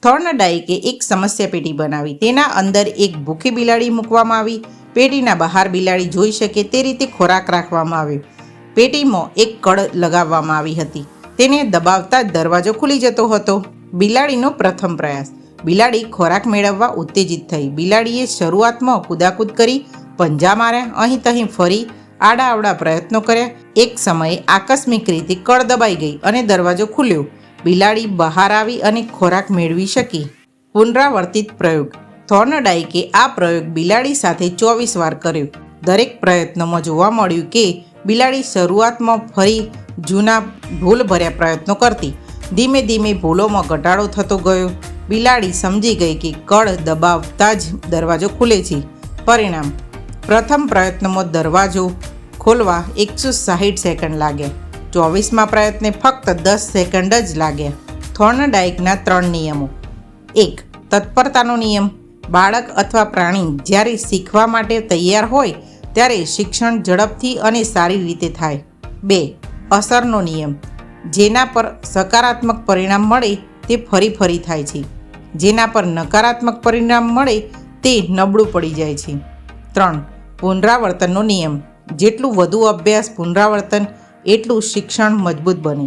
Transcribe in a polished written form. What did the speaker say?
થોર્નડાઇકે એક સમસ્યા પેટી બનાવી. તેના અંદર એક ભૂખી બિલાડી મૂકવામાં આવી. પેટીના બહાર બિલાડી જોઈ શકે તે રીતે ખોરાક રાખવામાં આવ્યો. પેટીમાં એક કળ લગાવવામાં આવી હતી. તેને દબાવતા જ દરવાજો ખુલી જતો હતો. બિલાડીનો પ્રથમ પ્રયાસ. બિલાડી ખોરાક મેળવવા ઉત્તેજિત થઈ. બિલાડીએ શરૂઆતમાં કૂદાકૂદ કરી, પંજા માર્યા, અહીં તહીં ફરી આડાઅવળા પ્રયત્નો કર્યા. એક સમયે આકસ્મિક રીતે કળ દબાઈ ગઈ અને દરવાજો ખુલ્યો. બિલાડી બહાર આવી અને ખોરાક મેળવી શકી. પુનરાવર્તિત પ્રયોગ. થોર્નડાઇકે આ પ્રયોગ બિલાડી સાથે 24 વાર કર્યો. દરેક પ્રયત્નોમાં જોવા મળ્યું કે બિલાડી શરૂઆતમાં ફરી જૂના ભૂલભર્યા પ્રયત્નો કરતી. ધીમે ધીમે ભૂલોમાં ઘટાડો થતો ગયો. બિલાડી સમજી ગઈ કે કળ દબાવતા જ દરવાજો ખુલે છે. પરિણામ: પ્રથમ પ્રયત્નમાં દરવાજો ખોલવા 160 સેકન્ડ લાગ્યા. 24મા પ્રયત્ને ફક્ત 10 સેકન્ડ જ લાગ્યા. થોર્નડાઇકના 3 નિયમો. 1. તત્પરતાનો નિયમ. બાળક અથવા પ્રાણી જ્યારે શીખવા માટે તૈયાર હોય ત્યારે શિક્ષણ ઝડપથી અને સારી રીતે થાય. 2. અસરનો નિયમ. જેના પર સકારાત્મક પરિણામ મળે તે ફરી થાય છે. જેના પર નકારાત્મક પરિણામ મળે તે નબળું પડી જાય છે. 3. પુનરાવર્તનનો નિયમ. જેટલું વધુ અભ્યાસ પુનરાવર્તન એટલું શિક્ષણ મજબૂત બને.